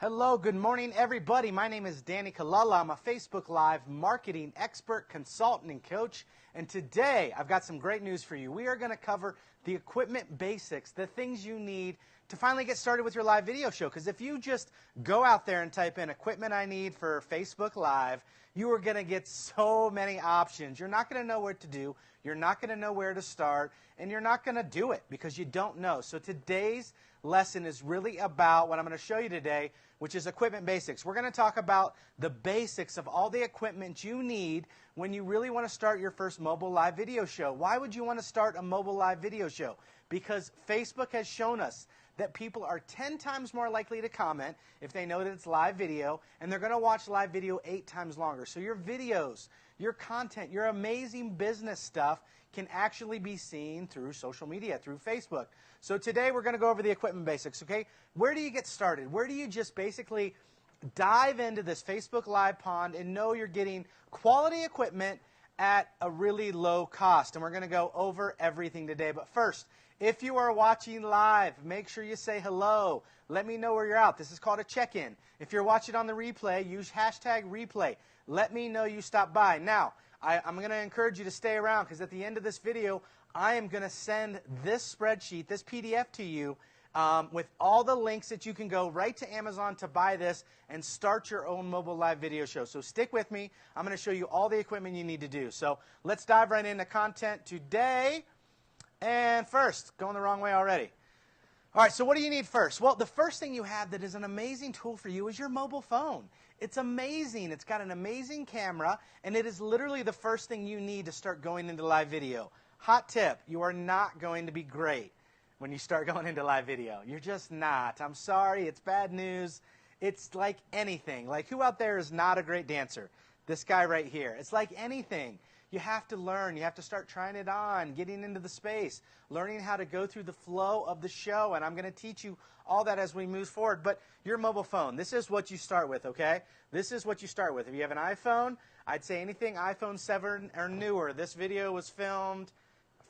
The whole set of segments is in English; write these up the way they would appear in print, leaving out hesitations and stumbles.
Hello, good morning, everybody. My name is Danny Colella. I'm a Facebook Live marketing expert, consultant, and coach. And today, I've got some great news for you. We are going to cover the equipment basics, the things you need to finally get started with your live video show. Because if you just go out there and type in equipment I need for Facebook Live, you are going to get so many options. You're not going to know what to do. You're not going to know where to start. And you're not going to do it because you don't know. So today's lesson is really about what I'm going to show you today, which is equipment basics. We're going to talk about the basics of all the equipment you need when you really want to start your first mobile live video show. Why would you want to start a mobile live video show? Because Facebook has shown us that people are 10 times more likely to comment if they know that it's live video, and they're going to watch live video 8 times longer. So your videos, your content, your amazing business stuff can actually be seen through social media, through Facebook. So today we're going to go over the equipment basics, okay? Where do you get started? Where do you just basically dive into this Facebook Live pond and know you're getting quality equipment at a really low cost? And we're going to go over everything today. But first, if you are watching live, make sure you say hello. Let me know where you're at. This is called a check-in. If you're watching on the replay, use hashtag replay. Let me know you stopped by. Now, I'm going to encourage you to stay around because at the end of this video, I am going to send this spreadsheet, this PDF to you with all the links that you can go right to Amazon to buy this and start your own mobile live video show. So stick with me. I'm going to show you all the equipment you need to do. So let's dive right into content today. And first, going the wrong way already. All right, so what do you need first? Well, the first thing you have that is an amazing tool for you is your mobile phone. It's amazing. It's got an amazing camera, and it is literally the first thing you need to start going into live video. Hot tip, you are not going to be great when you start going into live video. You're just not. I'm sorry, it's bad news. It's like anything. Like, who out there is not a great dancer? This guy right here. It's like anything. You have to learn. You have to start trying it on, getting into the space, learning how to go through the flow of the show. And I'm going to teach you all that as we move forward. But your mobile phone, this is what you start with, okay? This is what you start with. If you have an iPhone, I'd say anything iPhone 7 or newer. This video was filmed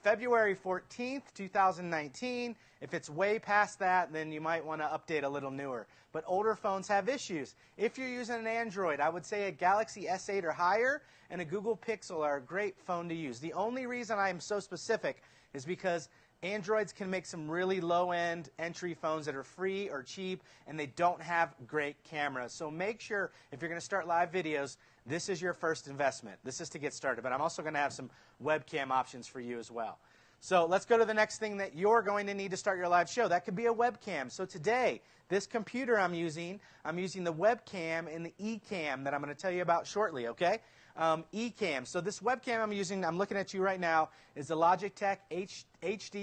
February 14th, 2019. If it's way past that, then you might want to update a little newer. But older phones have issues. If you're using an Android, I would say a Galaxy S8 or higher and a Google Pixel are a great phone to use. The only reason I am so specific is because Androids can make some really low-end entry phones that are free or cheap, and they don't have great cameras. So make sure, if you're going to start live videos, this is your first investment. This is to get started. But I'm also going to have some webcam options for you as well. So let's go to the next thing that you're going to need to start your live show. That could be a webcam. So today, this computer I'm using the webcam and the eCam that I'm going to tell you about shortly, okay? eCam. So this webcam I'm using, I'm looking at you right now, is the Logitech HD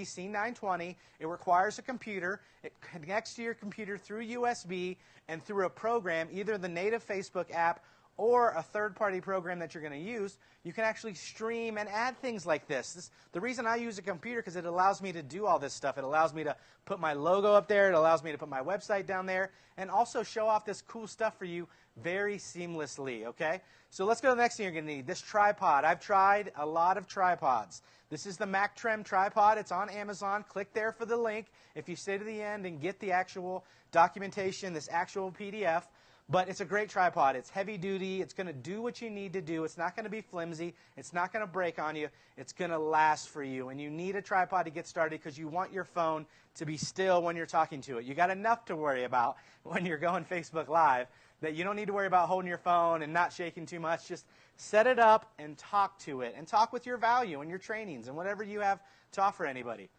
C920. It requires a computer. It connects to your computer through USB and through a program, either the native Facebook app or a third-party program that you're going to use. You can actually stream and add things like this. The reason I use a computer because it allows me to do all this stuff. It allows me to put my logo up there. It allows me to put my website down there and also show off this cool stuff for you very seamlessly, okay? So let's go to the next thing you're going to need, this tripod. I've tried a lot of tripods. This is the Mac Trem tripod. It's on Amazon. Click there for the link if you stay to the end and get the actual documentation, this actual PDF. But it's a great tripod. It's heavy duty. It's going to do what you need to do. It's not going to be flimsy. It's not going to break on you. It's going to last for you. And you need a tripod to get started because you want your phone to be still when you're talking to it. You got enough to worry about when you're going Facebook Live that you don't need to worry about holding your phone and not shaking too much. Just set it up and talk to it. And talk with your value and your trainings and whatever you have to offer anybody.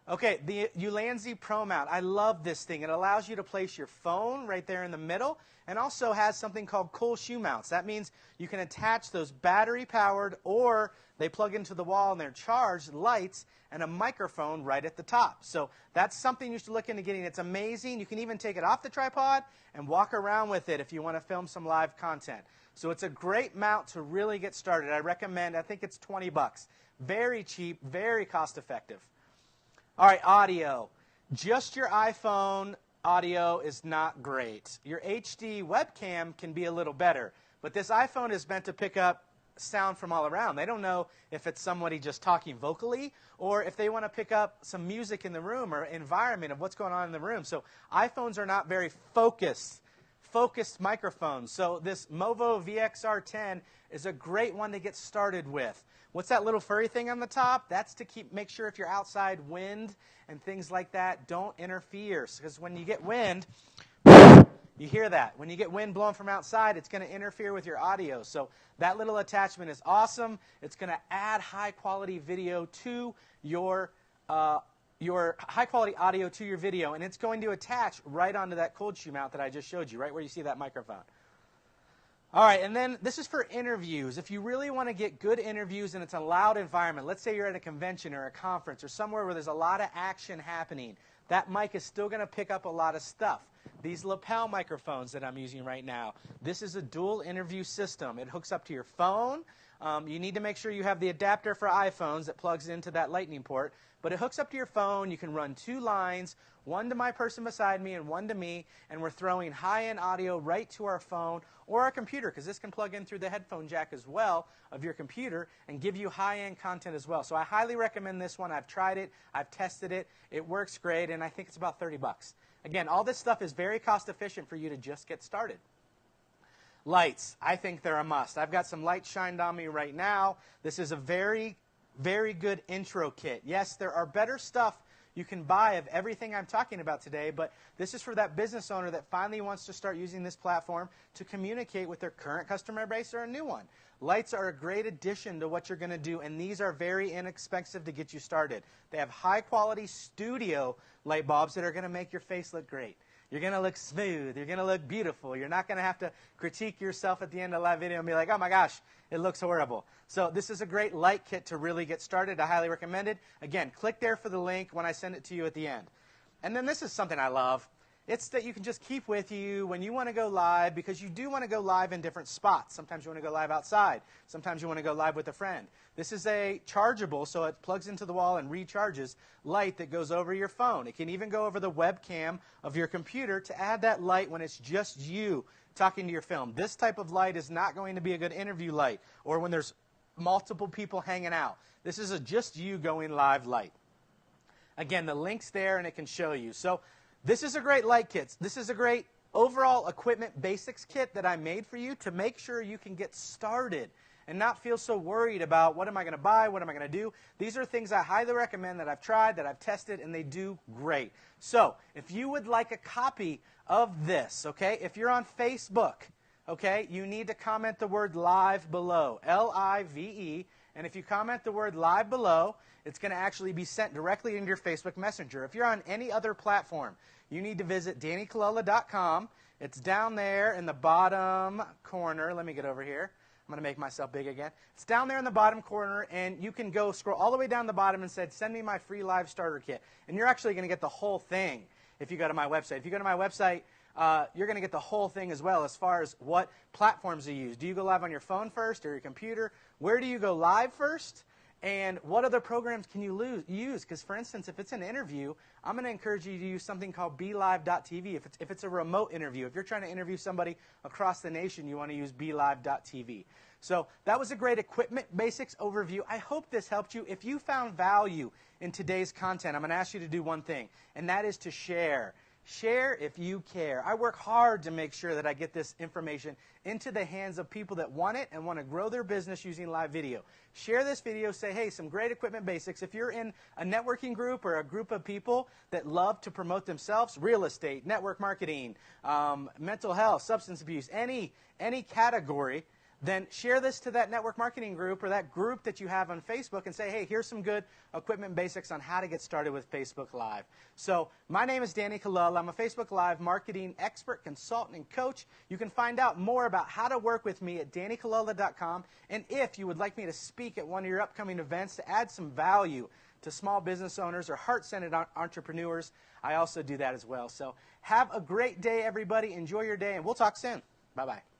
Okay, the Ulanzi Pro Mount. I love this thing. It allows you to place your phone right there in the middle and also has something called cool shoe mounts. That means you can attach those battery-powered or they plug into the wall and they're charged lights and a microphone right at the top. So that's something you should look into getting. It's amazing. You can even take it off the tripod and walk around with it if you want to film some live content. So it's a great mount to really get started. I recommend, I think it's 20 bucks. Very cheap, very cost-effective. All right, audio. Just your iPhone audio is not great. Your HD webcam can be a little better, but this iPhone is meant to pick up sound from all around. They don't know if it's somebody just talking vocally or if they want to pick up some music in the room or environment of what's going on in the room. So iPhones are not very focused focused microphones. So this Movo VXR10 is a great one to get started with. What's that little furry thing on the top? That's to make sure if you're outside, wind and things like that don't interfere. Because when you get wind, you hear that. When you get wind blowing from outside, it's going to interfere with your audio. So that little attachment is awesome. It's going to add high-quality video to your high-quality audio to your video, and it's going to attach right onto that cold shoe mount that I just showed you, right where you see that microphone. All right, and then this is for interviews. If you really want to get good interviews and it's a loud environment, let's say you're at a convention or a conference or somewhere where there's a lot of action happening, that mic is still going to pick up a lot of stuff. These lapel microphones that I'm using right now, this is a dual interview system. It hooks up to your phone. You need to make sure you have the adapter for iPhones that plugs into that lightning port. But it hooks up to your phone. You can run 2 lines, one to my person beside me and one to me, and we're throwing high-end audio right to our phone or our computer, because this can plug in through the headphone jack as well of your computer and give you high-end content as well. So I highly recommend this one. I've tried it. I've tested it. It works great, and I think it's about 30 bucks. Again, all this stuff is very cost-efficient for you to just get started. Lights, I think they're a must. I've got some lights shined on me right now. This is a very, very good intro kit. Yes, there are better stuff you can buy of everything I'm talking about today, but this is for that business owner that finally wants to start using this platform to communicate with their current customer base or a new one. Lights are a great addition to what you're going to do, and these are very inexpensive to get you started. They have high-quality studio light bulbs that are going to make your face look great. You're going to look smooth. You're going to look beautiful. You're not going to have to critique yourself at the end of the live video and be like, oh my gosh, it looks horrible. So this is a great light kit to really get started. I highly recommend it. Again, click there for the link when I send it to you at the end. And then this is something I love. It's that you can just keep with you when you want to go live, because you do want to go live in different spots. Sometimes you want to go live outside. Sometimes you want to go live with a friend. This is a chargeable, so it plugs into the wall and recharges light that goes over your phone. It can even go over the webcam of your computer to add that light when it's just you talking to your film. This type of light is not going to be a good interview light or when there's multiple people hanging out. This is a just you going live light. Again, the link's there and it can show you. So this is a great light kit. This is a great overall equipment basics kit that I made for you to make sure you can get started and not feel so worried about what am I going to buy, what am I going to do. These are things I highly recommend that I've tried, that I've tested, and they do great. So if you would like a copy of this, okay, if you're on Facebook, okay, you need to comment the word live below, L-I-V-E, and if you comment the word live below, it's going to actually be sent directly into your Facebook Messenger. If you're on any other platform, you need to visit DannyColella.com. It's down there in the bottom corner. Let me get over here. I'm going to make myself big again. It's down there in the bottom corner, and you can go scroll all the way down the bottom and say, send me my free live starter kit. And you're actually going to get the whole thing if you go to my website. If you go to my website, you're going to get the whole thing as well as far as what platforms you use. Do you go live on your phone first or your computer? Where do you go live first? And what other programs can you use? Because, for instance, if it's an interview, I'm going to encourage you to use something called BeLive.tv. If it's a remote interview, if you're trying to interview somebody across the nation, you want to use BeLive.tv. So that was a great equipment basics overview. I hope this helped you. If you found value in today's content, I'm going to ask you to do one thing, and that is to share. Share if you care. I work hard to make sure that I get this information into the hands of people that want it and want to grow their business using live video. Share this video. Say, hey, some great equipment basics. If you're in a networking group or a group of people that love to promote themselves, real estate, network marketing, mental health, substance abuse, any category, then share this to that network marketing group or that group that you have on Facebook and say, hey, here's some good equipment basics on how to get started with Facebook Live. So my name is Danny Colella. I'm a Facebook Live marketing expert, consultant, and coach. You can find out more about how to work with me at DannyColella.com. And if you would like me to speak at one of your upcoming events to add some value to small business owners or heart-centered entrepreneurs, I also do that as well. So have a great day, everybody. Enjoy your day, and we'll talk soon. Bye-bye.